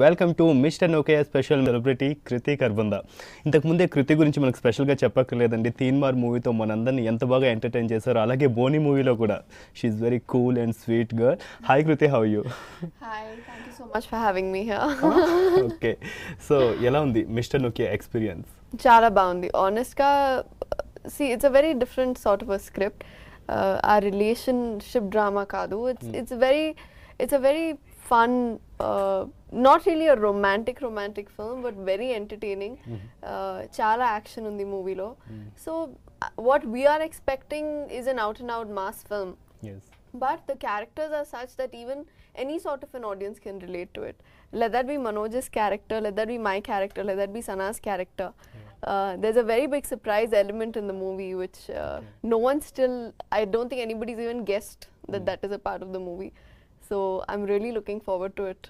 Welcome to mister నోకే special celebrity Kriti Kharbanda. ఇంతకుముందే కృతి గురించి మనకు స్పెషల్గా చెప్పక్కర్లేదండి. తీన్మార్ మూవీతో మనందరినీ ఎంత బాగా ఎంటర్టైన్ చేశారో, అలాగే బోని మూవీలో కూడా she's very cool and sweet girl. Hi Kriti, how you? Hi, thank you so much for having me here. Okay, so ఎలా ఉంది మిస్టర్ నోకే ఎక్స్పీరియన్స్? చాలా బాగుంది. Honestly, see, it's a very different sort of a script. Our relationship drama kaadu. It's a very fun, not really a romantic film, but very entertaining. Chala action undi movie lo. So what we are expecting is an out and out mass film. Yes. But the characters are such that even any sort of an audience can relate to it. Let that be Manoj's character, let that be my character, let that be Sana's character. There's a very big surprise element in the movie which no one still, I don't think anybody's even guessed that that is a part of the movie. So I'm really looking forward to it.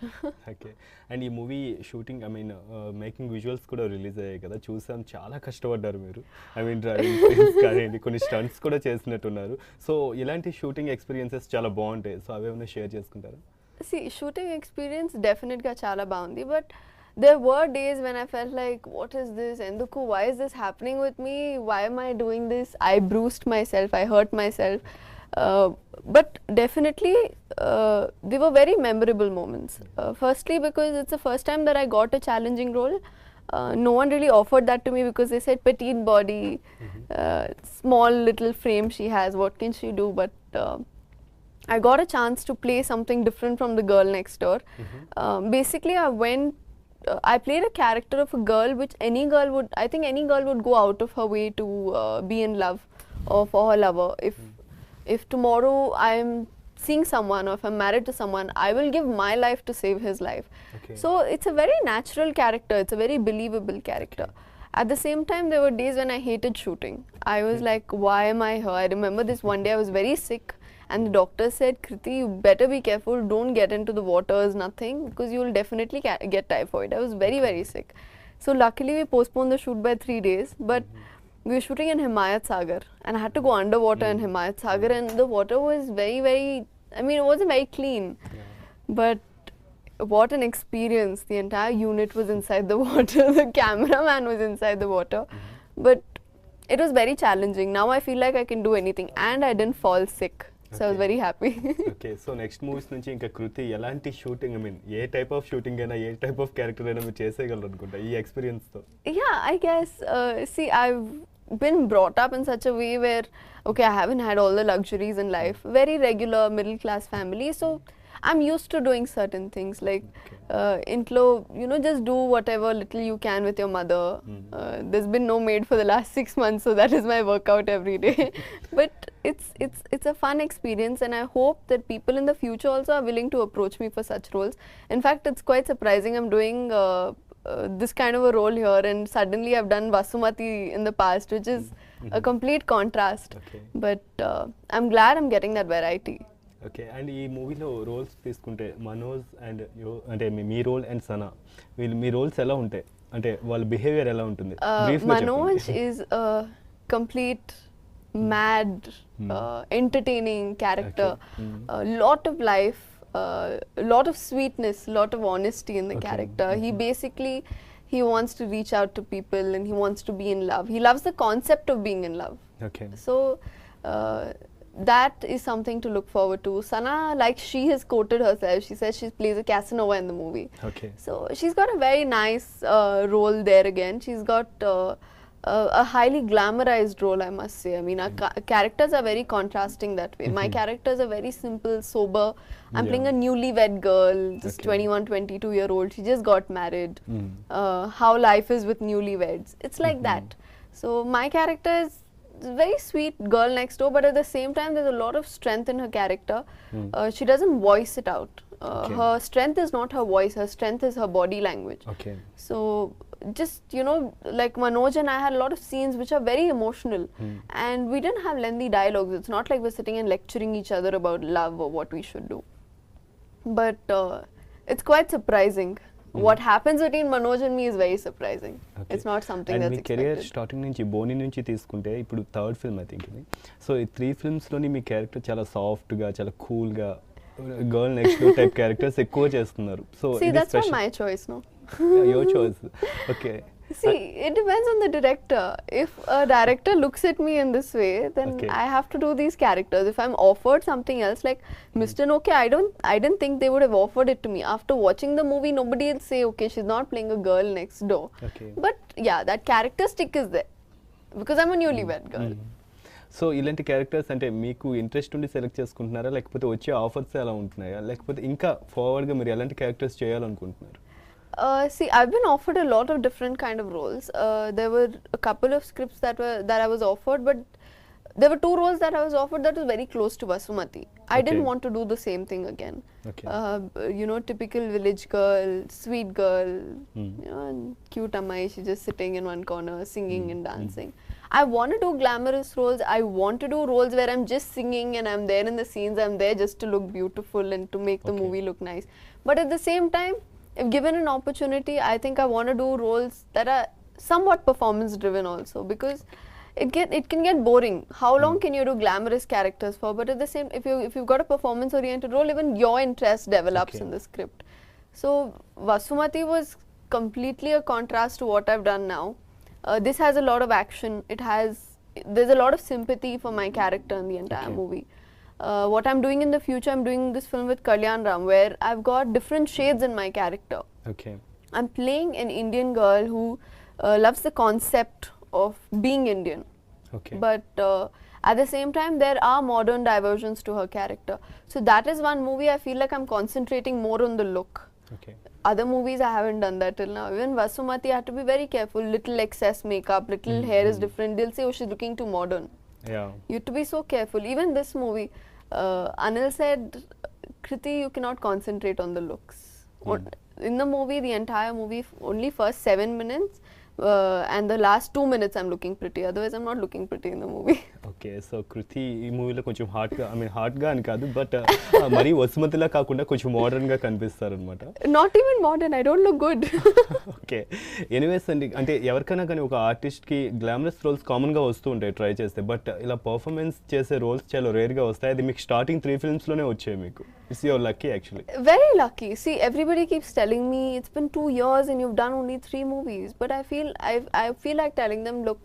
Okay, and ఈ movie shooting making visuals కూడా release అయ్యాయి కదా, చూసాం. చాలా కష్టపడ్డారు మీరు. Driving కానీ కొన్ని స్టంట్స్ కూడా చేసినట్టున్నారు. సో ఇలాంటి షూటింగ్ ఎక్స్పీరియన్సెస్ చాలా బాగుంటాయి. సో అవి ఏమైనా షేర్ చేసుకుంటారా? See, shooting experience definitely got chala baundi, but there were days when I felt like, what is this? Enduku, why is this happening with me? Why am I doing this? I bruised myself, I hurt myself. But definitely, they were very memorable moments. Firstly, because it's the first time that I got a challenging role. No one really offered that to me because they said petite body, small little frame she has, what can she do? But I got a chance to play something different from the girl next door. Basically, I played a character of a girl which any girl would go out of her way to be in love or for her lover. If tomorrow I am seeing someone or if I'm married to someone, I will give my life to save his life. Okay. So it's a very natural character, it's a very believable character. At the same time, there were days when I hated shooting. I was like, why am I here? I remember this one day I was very sick and the doctor said, Krithi, you better be careful, don't get into the waters, nothing, because you will definitely get typhoid. I was very, very sick. So luckily we postponed the shoot by 3 days, but we were shooting in Himayat Sagar and I had to go underwater in Himayat Sagar, and the water was very, very, it wasn't very clean. Yeah. But what an experience. The entire unit was inside the water, the cameraman was inside the water. But it was very challenging. Now I feel like I can do anything and I didn't fall sick. So I was very happy. Okay, so next movies nunchi inka Kruti elanti shooting, A type of shooting అయినా ఏ type of character అయినా మీరు చేసేయగలరు అనుకుంటా ఈ experience తో. Yeah, I guess see, I've been brought up in such a way where okay, I haven't had all the luxuries in life. Very regular middle class family, so I'm used to doing certain things like intlo, just do whatever little you can with your mother. There's been no maid for the last 6 months, so that is my workout every day. But it's a fun experience, and I hope that people in the future also are willing to approach me for such roles. In fact, it's quite surprising. I'm doing this kind of a role here, and suddenly I've done Vasumati in the past, which is a complete contrast. Okay. But I'm glad I'm getting that variety. Okay, and ఈ మూవీలో roles తీసుకుంటే Manoj and అంటే మీ role and Sana, మీ roles ఎలా ఉంటాయి? అంటే వాళ్ళ బిహేవియర్ ఎలా ఉంటుంది? Manoj is a complete mad, entertaining character. A lot of life, a lot of sweetness, a lot of honesty in the character. He wants to reach out to people and he wants to be in love. He loves the concept of being in love. Okay. So that is something to look forward to. Sana, like she has quoted herself, she says she plays a Casanova in the movie. Okay. So she's got a very nice role there again. She's got a highly glamorized role, I must say. Our characters are very contrasting that way. My characters are very simple, sober. I'm playing a newlywed girl, just 21, 22-year-old. She just got married. How life is with newlyweds. It's like that. So my character is a very sweet girl next door, but at the same time there's a lot of strength in her character. She doesn't voice it out. Her strength is not her voice, her strength is her body language. Okay. So just like Manoj and I had a lot of scenes which are very emotional, and we didn't have lengthy dialogues. It's not like we're sitting and lecturing each other about love or what we should do, but it's quite surprising. What happens between Manoj and me is very surprising. Okay. It's not something that's expected. And me career starting నుంచి బోని నుంచి తీసుకుంటే ఇప్పుడు third film I think ఇది. So ఈ 3 ఫిల్మ్స్లోని మీ character చాలా సాఫ్ట్గా, చాలా కూల్గా, girl next door type characters ఎక్కువ చేస్తున్నారు. సో See, ఇది that's not special. my choice, no. Your choice. Okay. See, it depends on the director. If a director looks at me in this way, then Okay. I have to do these characters. If I'm offered something else, like Mr. Nokia, I didn't think they would have offered it to me. After watching the movie, nobody will say, okay, she's not playing a girl next door. Okay. But yeah, that characteristic is there. Because I'm a newlywed girl. So ఇలాంటి characters అంటే మీకు interest ఉండి select చేసుకుంటున్నారా, లేకపోతే వచ్చే offers ఎలా ఉంటున్నాయా, లేకపోతే ఇంకా ఫార్వర్డ్గా మీరు ఎలాంటి క్యారెక్టర్స్ చేయాలనుకుంటున్నారు? See, I've been offered a lot of different kind of roles. There were a couple of scripts that I was offered, but there were 2 roles that I was offered that was very close to Vasumati. I didn't Okay. want to do the same thing again. Okay. You know, typical village girl, sweet girl, Mm. you know, and cute Ammai, she's just sitting in one corner singing and dancing. I want to do glamorous roles. I want to do roles where I'm just singing and I'm there in the scenes. I'm there just to look beautiful and to make the Okay. movie look nice. But at the same time, if given an opportunity, I think I want to do roles that are somewhat performance driven also, because it can get boring. How long can you do glamorous characters for? But at the same, if you've got a performance oriented role, even your interest develops Okay. in the script. So Vasumati was completely a contrast to what I've done now. This has a lot of action. There's a lot of sympathy for my character in the entire Okay. movie. What I'm doing in the future, I'm doing this film with Kalyan Ram, where I've got different shades in my character. Okay. I'm playing an Indian girl who loves the concept of being Indian. Okay. But at the same time, there are modern diversions to her character. So that is one movie I feel like I'm concentrating more on the look. Okay. Other movies I haven't done that till now. Even Vasumati, I have to be very careful. Little excess makeup, little hair is different. They'll say, oh, she's looking too modern. Yeah. You have to be so careful. Even this movie, Anil said, Krithi, you cannot concentrate on the looks. In the movie, the entire movie, only first 7 minutes and the last 2 minutes I'm looking pretty. Otherwise, I'm not looking pretty in the movie. Okay. So Kriti ఈ మూవీలో కొంచెం హార్ట్గా అని కాదు, but మరీ వసుమతిలా కాకుండా కొంచెం మోడర్న్గా కనిపిస్తారనమాట. Not even modern. I don't look good. Okay. Anyways అండి, అంటే ఎవరికైనా కానీ ఒక ఆర్టిస్ట్కి గ్లామరస్ రోల్స్ కామన్గా వస్తూ ఉంటాయి ట్రై చేస్తే, బట్ ఇలా పర్ఫార్మెన్స్ చేసే రోల్స్ చాలా రేర్గా వస్తాయి. అది మీకు స్టార్టింగ్ 3 ఫిల్మ్స్లోనే వచ్చాయి మీకు. It's your lucky actually. Very lucky. See, everybody keeps telling me it's been 2 years and you've done only 3 movies. But I feel like telling them, look,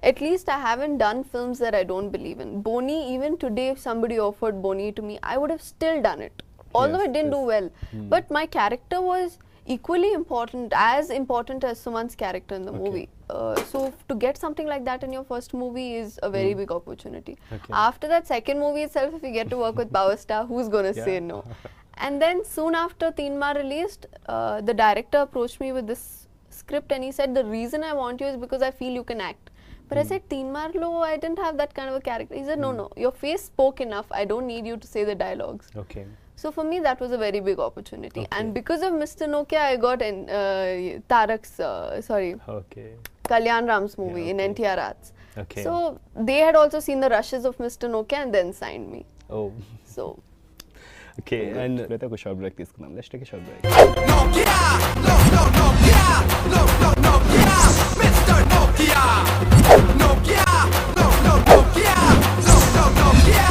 at least I haven't done films that I don't believe in. Boni, even today, if somebody offered Boni to me, I would have still done it. Although Yes, it didn't yes. do well. But my character was equally important, as important as Suman's character in the Okay. movie. So to get something like that in your first movie is a very big opportunity. Okay. After that second movie itself, if you get to work with Power Star, who's gonna Yeah. say no? And then soon after Teenmar released, the director approached me with this script and he said, the reason I want you is because I feel you can act. But I said, Teenmar lo, I didn't have that kind of a character. He said, no, your face spoke enough. I don't need you to say the dialogues. Okay. So for me, that was a very big opportunity. Okay. And because of Mr. Nokia, I got okay. Kalyan Ram's movie Yeah, in okay. NTR Arts. Okay. So they had also seen the rushes of Mr. Nokia and then signed me. Oh. So okay. And అయితే ఒక short break తీసుకుందాం. Let's take a short break. Nokia, Nokia, Nokia, Mr. Nokia, Nokia, Nokia, Nokia.